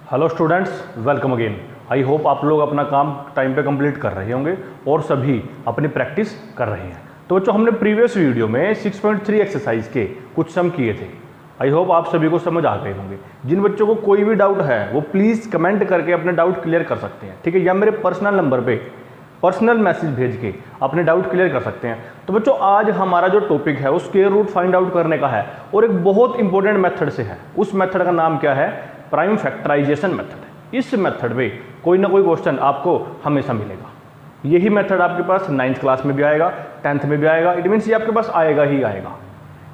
Hello students, welcome again. I hope आप लोग अपना काम टाइम पे कंप्लीट कर रहे होंगे और सभी अपनी प्रैक्टिस कर रहे हैं। तो बच्चों, हमने प्रीवियस वीडियो में 6.3 एक्सरसाइज के कुछ सम किए थे। आई होप आप सभी को समझ आ गए होंगे। जिन बच्चों को कोई भी डाउट है वो प्लीज़ कमेंट करके अपने डाउट क्लियर कर सकते हैं, ठीक है, या मेरे पर्सनल नंबर पे पर्सनल मैसेज भेज के अपने डाउट क्लियर कर सकते हैं। तो बच्चों, आज हमारा जो टॉपिक है वो स्क्वायर रूट फाइंड आउट करने का है और एक बहुत इंपॉर्टेंट मेथड से है। उस मेथड का नाम क्या है? Prime factorization method. इस मेथड में कोई ना कोई क्वेश्चन आपको हमेशा मिलेगा। यही मेथड आपके पास 9th क्लास में भी आएगा, 10th में भी आएगा। इट मीन्स ये आपके पास आएगा ही आएगा।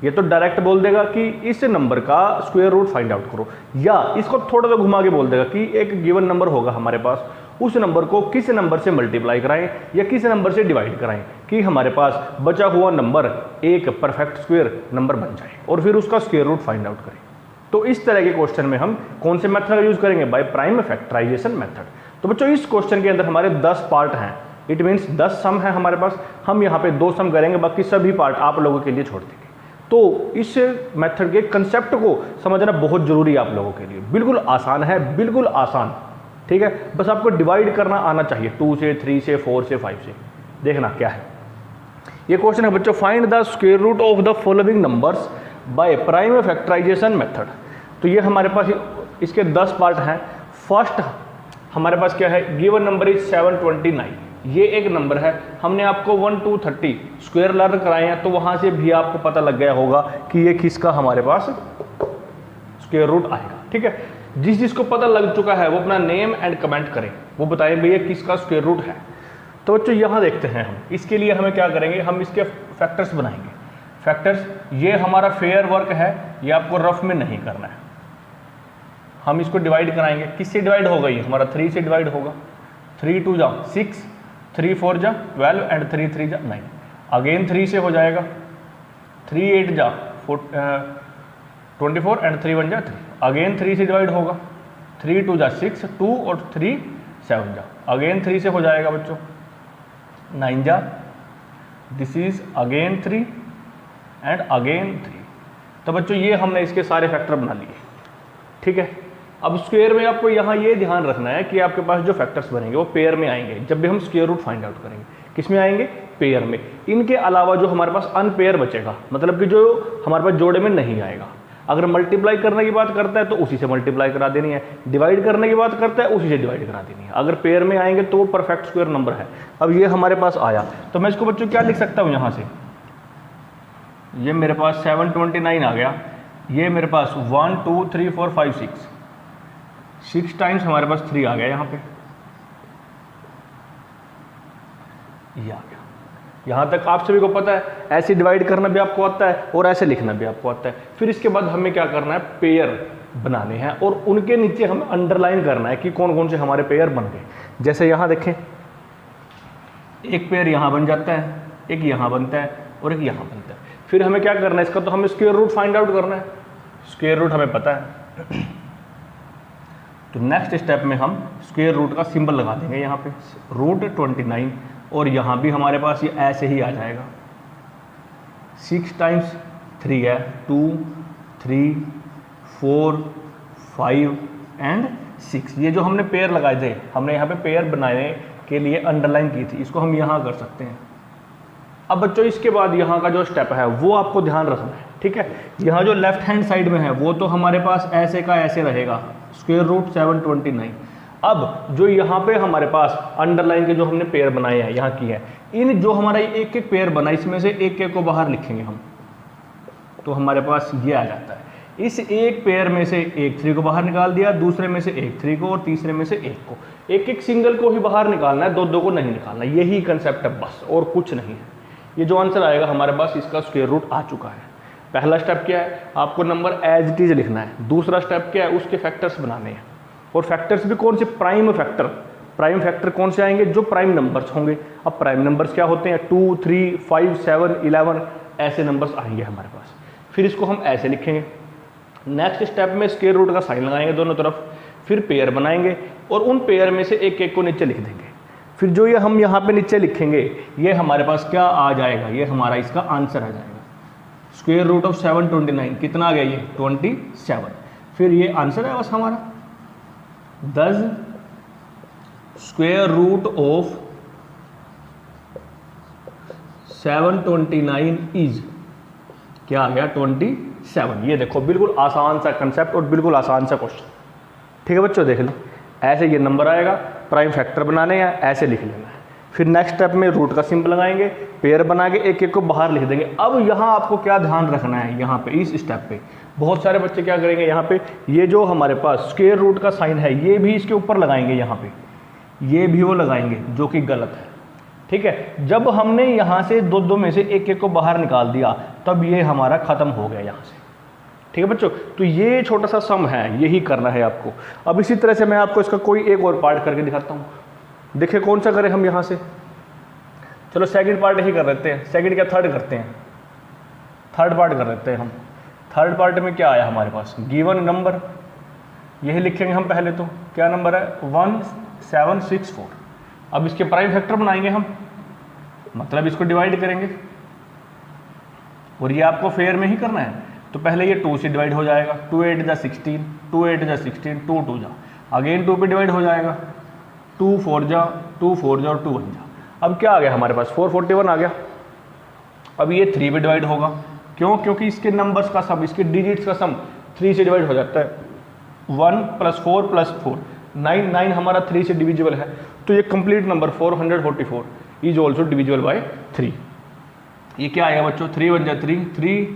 ये तो डायरेक्ट बोल देगा कि इस नंबर का स्क्वायर रूट फाइंड आउट करो, या इसको थोड़ा सा घुमा के बोल देगा कि एक गिवन नंबर होगा हमारे पास, उस नंबर को किस नंबर से मल्टीप्लाई कराएं या किस नंबर से डिवाइड कराएं कि हमारे पास बचा हुआ नंबर एक परफेक्ट स्क्वायर नंबर बन जाए, और फिर उसका स्क्वायर रूट फाइंड आउट करें। तो इस तरह के क्वेश्चन में हम कौन से मेथड का यूज करेंगे? By prime factorization method. तो बच्चों, इस क्वेश्चन के अंदर हमारे 10 पार्ट हैं। इट मीन्स 10 सम है हमारे पास। हम यहाँ पे 2 सम करेंगे, बाकी सभी पार्ट आप लोगों के लिए छोड़ देंगे। तो इस मेथड के कंसेप्ट को समझना बहुत जरूरी है आप लोगों के लिए। बिल्कुल आसान है, बिल्कुल आसान, ठीक है। बस आपको डिवाइड करना आना चाहिए 2 से, 3 से, 4 से, 5 से। देखना क्या है ये क्वेश्चन है बच्चों। Find the square root of the following numbers by prime factorization method. तो ये हमारे पास इसके 10 पार्ट हैं। फर्स्ट हमारे पास क्या है? Given number is 729। ये एक नंबर है। हमने आपको 1 to 30 स्क्वायर लर्न कराए हैं, तो वहां से भी आपको पता लग गया होगा कि ये किसका हमारे पास स्क्वायर रूट आएगा, ठीक है। जिसको पता लग चुका है वो अपना नेम एंड कमेंट करें, वो बताएं भैया किसका स्क्वायर रूट है। तो बच्चों, यहाँ देखते हैं हम। इसके लिए हमें क्या करेंगे? हम इसके फैक्टर्स बनाएंगे। फैक्टर्स, ये हमारा फेयर वर्क है, ये आपको रफ में नहीं करना है। हम इसको डिवाइड कराएंगे। किससे डिवाइड होगा? ये हमारा 3 से डिवाइड होगा। 3 2 जा 6, 3 4 जा 12 एंड 3 3 जा 9। अगेन 3 से हो जाएगा। 3 8 जा 24 एंड 3 1 जा 3। अगेन 3 से डिवाइड होगा। 3 2 जा 6, 2 और 3 7 जा। अगेन 3 से हो जाएगा बच्चों। 9 जा, this is again 3 and again 3। तो बच्चों, ये हमने इसके सारे फैक्टर बना लिए, ठीक है। अब स्क्वायर में आपको यहाँ ये ध्यान रखना है कि आपके पास जो फैक्टर्स बनेंगे वो पेयर में आएंगे। जब भी हम स्क्वायर रूट फाइंड आउट करेंगे, किस में आएंगे? पेयर में। इनके अलावा जो हमारे पास अनपेयर बचेगा, मतलब कि जो हमारे पास जोड़े में नहीं आएगा। अगर मल्टीप्लाई करने की बात करता है तो उसी से मल्टीप्लाई करा देनी है, डिवाइड करने की बात करता है उसी से डिवाइड करा देनी है। अगर पेयर में आएंगे तो वो परफेक्ट स्क्वायर नंबर है। अब ये हमारे पास आया, तो मैं इसको बच्चों क्या लिख सकता हूँ? यहाँ से ये मेरे पास 729 आ गया। ये मेरे पास 1 2 3 4 5 6 टाइम्स हमारे पास 3 आ गया यहाँ पे। ये आ गया। यहाँ तक आप सभी को पता है। ऐसे डिवाइड करना भी आपको आता है और ऐसे लिखना भी आपको आता है। फिर इसके बाद हमें क्या करना है? पेयर बनाने हैं, और उनके नीचे हमें अंडरलाइन करना है कि कौन कौन से हमारे पेयर बन गए। जैसे यहाँ देखें, एक पेयर यहाँ बन जाता है, एक यहाँ बनता है और एक यहाँ बनता है। फिर हमें क्या करना है? इसका तो हमें स्क्वायर रूट फाइंड आउट करना है। स्क्वायर रूट हमें पता है, तो नेक्स्ट स्टेप में हम स्क्वायर रूट का सिंबल लगा देंगे यहाँ पे, रूट 29। और यहाँ भी हमारे पास ये ऐसे ही आ जाएगा। 6 टाइम्स 3 है, 2 3 4 5 एंड 6। ये जो हमने पेयर लगाए थे, हमने यहाँ पे पेयर बनाने के लिए अंडरलाइन की थी, इसको हम यहाँ कर सकते हैं। अब बच्चों, इसके बाद यहाँ का जो स्टेप है वो आपको ध्यान रखना है, ठीक है। यहाँ जो लेफ्ट हैंड साइड में है वो तो हमारे पास ऐसे का ऐसे रहेगा, स्क्वायर रूट 729। अब जो यहाँ पे हमारे पास अंडरलाइन के जो हमने पेयर बनाए हैं, यहाँ की है, इन जो हमारा एक एक पेयर बना, इसमें से एक एक को बाहर लिखेंगे हम, तो हमारे पास ये आ जाता है। इस एक पेयर में से एक 3 को बाहर निकाल दिया, दूसरे में से एक 3 को और तीसरे में से एक को। एक एक सिंगल को ही बाहर निकालना है, दो को नहीं निकालना। यही कंसेप्ट है बस, और कुछ नहीं है। ये जो आंसर आएगा हमारे पास, इसका स्क्वायर रूट आ चुका है। पहला स्टेप क्या है? आपको नंबर एज इट इज लिखना है। दूसरा स्टेप क्या है? उसके फैक्टर्स बनाने हैं। और फैक्टर्स भी कौन से? Prime factor. प्राइम फैक्टर कौन से आएंगे? जो प्राइम नंबर्स होंगे। अब प्राइम नंबर्स क्या होते हैं? 2 3 5 7 11 ऐसे नंबर्स आएंगे हमारे पास। फिर इसको हम ऐसे लिखेंगे। नेक्स्ट स्टेप में स्क्वायर रूट का साइन लगाएंगे दोनों तरफ। फिर पेयर बनाएंगे और उन पेयर में से एक एक को नीचे लिख देंगे। फिर जो ये हम यहाँ पे नीचे लिखेंगे, ये हमारे पास क्या आ जाएगा? ये हमारा इसका आंसर आ जाएगा। स्क्वायर रूट ऑफ 729 कितना आ गया? ये 27। फिर ये आंसर है बस हमारा। 10 स्क्वायर रूट ऑफ 729 इज क्या आ गया 27। ये देखो बिल्कुल आसान सा कंसेप्ट और बिल्कुल आसान सा क्वेश्चन। ठीक है बच्चों, देख लो ऐसे ये नंबर आएगा, प्राइम फैक्टर बनाने हैं, ऐसे लिख लेना है। फिर नेक्स्ट स्टेप में रूट का सिंबल लगाएंगे, पेयर बना के एक एक को बाहर लिख देंगे। अब यहाँ आपको क्या ध्यान रखना है, यहाँ पे इस स्टेप पे बहुत सारे बच्चे क्या करेंगे, यहाँ पे ये जो हमारे पास स्क्वायर रूट का साइन है ये भी इसके ऊपर लगाएंगे, यहाँ पे ये भी वो लगाएंगे, जो कि गलत है। ठीक है, जब हमने यहाँ से दो दो में से एक एक को बाहर निकाल दिया तब ये हमारा खत्म हो गया यहाँ से। ठीक है बच्चों, तो ये छोटा सा सम है, यही करना है आपको। अब इसी तरह से मैं आपको इसका कोई एक और पार्ट करके दिखाता हूँ। देखिए कौन सा करें हम यहाँ से, चलो सेकंड पार्ट ही कर लेते हैं। सेकंड क्या, थर्ड करते हैं, थर्ड पार्ट कर लेते हैं हम। थर्ड पार्ट में क्या आया हमारे पास, गिवन नंबर, यही लिखेंगे हम पहले। तो क्या नंबर है 1764। अब इसके प्राइम फैक्टर बनाएंगे हम, मतलब इसको डिवाइड करेंगे, और ये आपको फेयर में ही करना है। तो पहले ये 2 से डिवाइड हो जाएगा, 2 8 जा 16, 2 8 जा 16, 2 2 जा, अगेन 2 पे डिवाइड हो जाएगा, 2 4 जा, 2 4 जा और 2 1 जा। अब क्या आ गया हमारे पास 441 आ गया। अब ये 3 पे डिवाइड होगा, क्यों, क्योंकि इसके नंबर्स का सम, इसके डिजिट्स का सम 3 से डिवाइड हो जाता है। 1 + 4 + 4 9, 9 हमारा 3 से डिविजिबल है, तो ये complete number 444 is also divisible by 3। ये क्या आएगा बच्चों, 3 1 जा 3, 3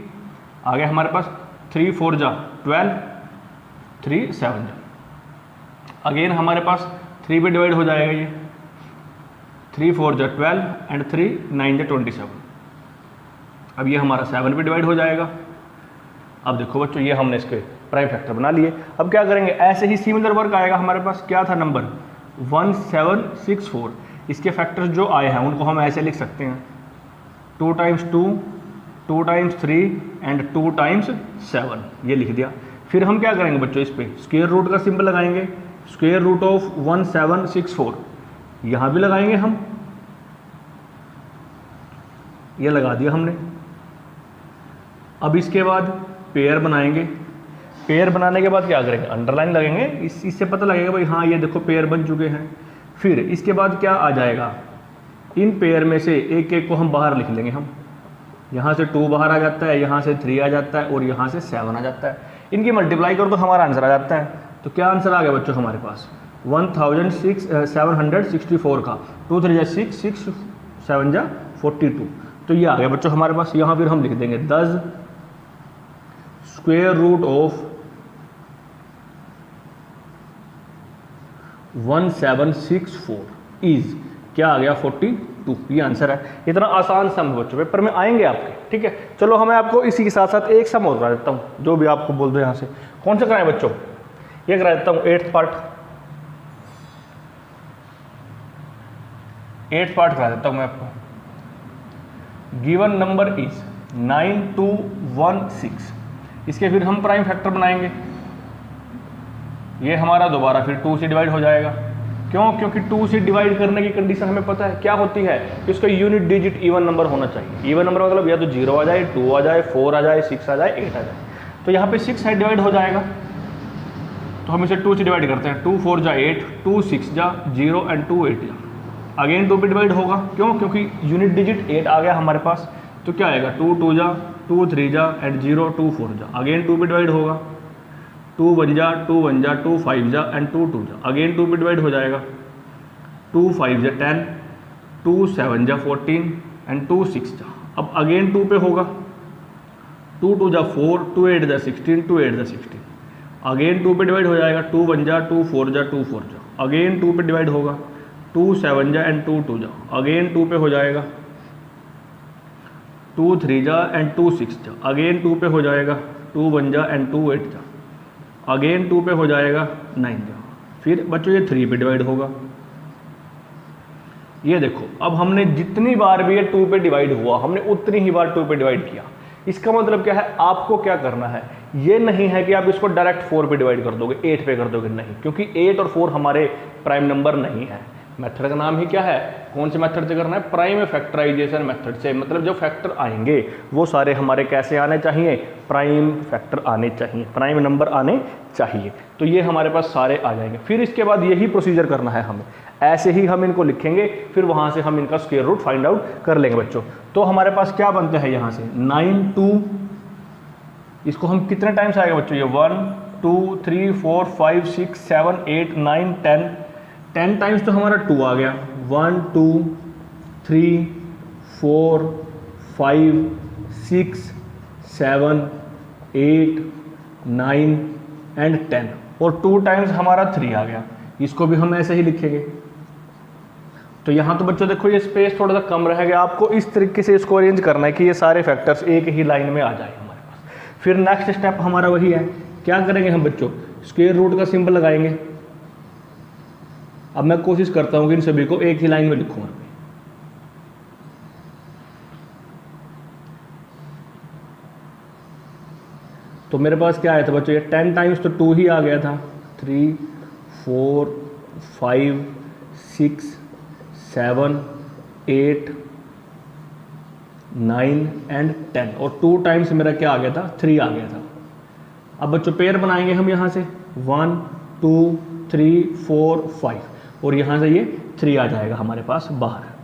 आ गया हमारे पास, 3 4 जा 12, 3 7 जा, अगेन हमारे पास 3 पे डिवाइड हो जाएगा ये, 3 4 जा 12 एंड 3 9 जा 27। अब ये हमारा 7 पे डिवाइड हो जाएगा। अब देखो बच्चों ये हमने इसके प्राइम फैक्टर बना लिए। अब क्या करेंगे, ऐसे ही सिमिलर वर्क आएगा हमारे पास। क्या था नंबर 1764, इसके फैक्टर्स जो आए हैं उनको हम ऐसे लिख सकते हैं, 2 × 2, 2 × 3 एंड 2 × 7, ये लिख दिया। फिर हम क्या करेंगे बच्चों, इस पे स्क्वायर रूट का सिंबल लगाएंगे, स्क्वायर रूट ऑफ 1764 यहाँ भी लगाएंगे हम, ये लगा दिया हमने। अब इसके बाद पेयर बनाएंगे, पेयर बनाने के बाद क्या करेंगे, अंडरलाइन लगेंगे, इससे पता लगेगा भाई हाँ ये देखो पेयर बन चुके हैं। फिर इसके बाद क्या आ जाएगा, इन पेयर में से एक एक को हम बाहर लिख लेंगे। हम यहाँ से 2 बाहर आ जाता है, यहाँ से 3 आ जाता है और यहाँ से 7 आ जाता है। इनकी मल्टीप्लाई करो तो हमारा आंसर आ जाता है। तो क्या आंसर आ गया बच्चों हमारे पास 1764 का 2 3 जा 6, 6 7 जा 42। तो ये आ गया बच्चों हमारे पास। यहाँ फिर हम लिख देंगे 10 स्क्वायर रूट ऑफ 1764 इज क्या आ गया 42। ये आंसर है। इतना आसान सम है बच्चों, पेपर में आएंगे आपके। ठीक है, चलो मैं आपको इसी के साथ साथ एक सम और करा देता हूँ, जो भी आपको बोल दो यहाँ से। कौन सा कराएं बच्चों, ये करा देता हूँ 8th पार्ट, 8th पार्ट करा देता हूँ मैं आपको। Given number is 9216। इसके फिर हम प्राइम फैक्टर बनाएंगे। ये हमारा दोबारा फिर 2 से डिवाइड हो जाएगा। क्यों, क्योंकि 2 से डिवाइड करने की कंडीशन हमें पता है क्या होती है कि उसका यूनिट डिजिट इवन नंबर होना चाहिए। इवन नंबर मतलब या तो 0 आ जाए, 2 आ जाए, 4 आ जाए, 6 आ जाए, 8 आ जाए। तो यहाँ पे 6 से डिवाइड हो जाएगा, तो हम इसे 2 से डिवाइड करते हैं। 2 4 जा 8, 2 6 जा 0 एंड 2 8 जा। अगेन 2 पे डिवाइड होगा, क्यों, क्योंकि यूनिट डिजिट 8 आ गया हमारे पास। तो क्या आएगा 2 2 जा, 2 3 जा एंड 0 2 4 जा। अगेन 2 पे डिवाइड होगा, 2 1 जा, 2 1 जा, 2 5 जा एंड 2 2 जा। अगेन 2 पे डिवाइड हो जाएगा, 2 5 जा 10, 2 7 जा 14 एंड 2 6 जा। अब अगेन 2 पे होगा, 2 2 जा 4, 2 8 जा 16, 2 8 जा 16। अगेन 2 पे डिवाइड हो जाएगा, 2 1 जा, 2 4 जा, 2 4 जा। अगेन 2 पे डिवाइड होगा, 2 7 जा एंड 2 2 जा। अगेन 2 पे हो जाएगा, 2 3 जा एंड 2 6 जा। अगेन 2 पे हो जाएगा, 2 1 जा एंड 2 8 जा। अगेन 2 पे हो जाएगा 9 जा। फिर बच्चों ये 3 पे डिवाइड होगा। ये देखो अब हमने जितनी बार भी ये 2 पे डिवाइड हुआ, हमने उतनी ही बार 2 पे डिवाइड किया। इसका मतलब क्या है, आपको क्या करना है, ये नहीं है कि आप इसको डायरेक्ट 4 पे डिवाइड कर दोगे, 8 पे कर दोगे, नहीं, क्योंकि 8 और 4 हमारे प्राइम नंबर नहीं है। मेथड का नाम ही क्या है, कौन से मेथड से करना है, प्राइम फैक्टराइजेशन मेथड से। मतलब जो फैक्टर आएंगे वो सारे हमारे कैसे आने चाहिए, प्राइम फैक्टर आने चाहिए, प्राइम नंबर आने चाहिए। तो ये हमारे पास सारे आ जाएंगे। फिर इसके बाद यही प्रोसीजर करना है हमें, ऐसे ही हम इनको लिखेंगे, फिर वहाँ से हम इनका स्क्वायर रूट फाइंड आउट कर लेंगे बच्चों। तो हमारे पास क्या बनता है यहाँ से 9 2, इसको हम कितने टाइम्स आएगा बच्चों, ये 1 2 3 4 5 6 7 8 9 10 टाइम्स तो हमारा 2 आ गया। 1 2 3 4 5 6 7 8 9 एंड 10, और 2 टाइम्स हमारा 3 आ गया। इसको भी हम ऐसे ही लिखेंगे। तो यहाँ तो बच्चों देखो ये स्पेस थोड़ा सा कम रहेगा, आपको इस तरीके से इसको अरेंज करना है कि ये सारे फैक्टर्स एक ही लाइन में आ जाए हमारे पास। फिर नेक्स्ट स्टेप हमारा वही है, क्या करेंगे हम बच्चों, स्क्वायर रूट का सिंबल लगाएंगे। अब मैं कोशिश करता हूँ कि इन सभी को एक ही लाइन में लिखूंगा। तो मेरे पास क्या आया था बच्चों, ये 10 टाइम्स तो 2 ही आ गया था। 3 4 5 6 7 8 9 एंड 10, और 2 टाइम्स मेरा क्या आ गया था, 3 आ गया था। अब बच्चों पेयर बनाएंगे हम यहाँ से 1 2 3 4 5, और यहाँ से ये 3 आ जाएगा हमारे पास बाहर।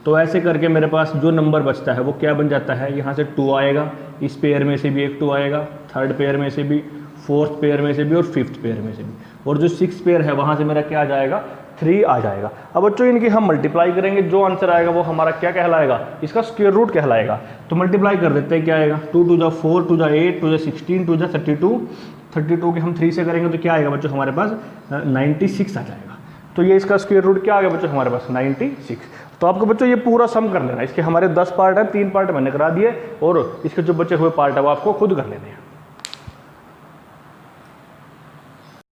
तो ऐसे करके मेरे पास जो नंबर बचता है वो क्या बन जाता है, यहाँ से 2 आएगा, इस पेयर में से भी एक 2 आएगा, थर्ड पेयर में से भी, फोर्थ पेयर में से भी, और फिफ्थ पेयर में से भी, और जो 6 पेयर है वहाँ से मेरा क्या आ जाएगा, 3 आ जाएगा। अब बच्चों इनकी हम मल्टीप्लाई करेंगे, जो आंसर आएगा वो हमारा क्या कहलाएगा, इसका स्क्वायर रूट कहलाएगा। तो मल्टीप्लाई कर देते हैं, क्या आएगा 2 2 जा 4 2 जा 8 2 जा 16 2 जा 32 के हम 3 से करेंगे तो क्या आएगा बच्चों हमारे पास 96 आ जाएगा। तो ये इसका स्क्वायर रूट क्या आ गया बच्चों हमारे पास 96। तो आपको बच्चों ये पूरा सम कर लेना, इसके हमारे 10 पार्ट हैं, 3 पार्ट मैंने करा दिए, और इसके जो बचे हुए पार्ट है वो आपको खुद कर लेने हैं।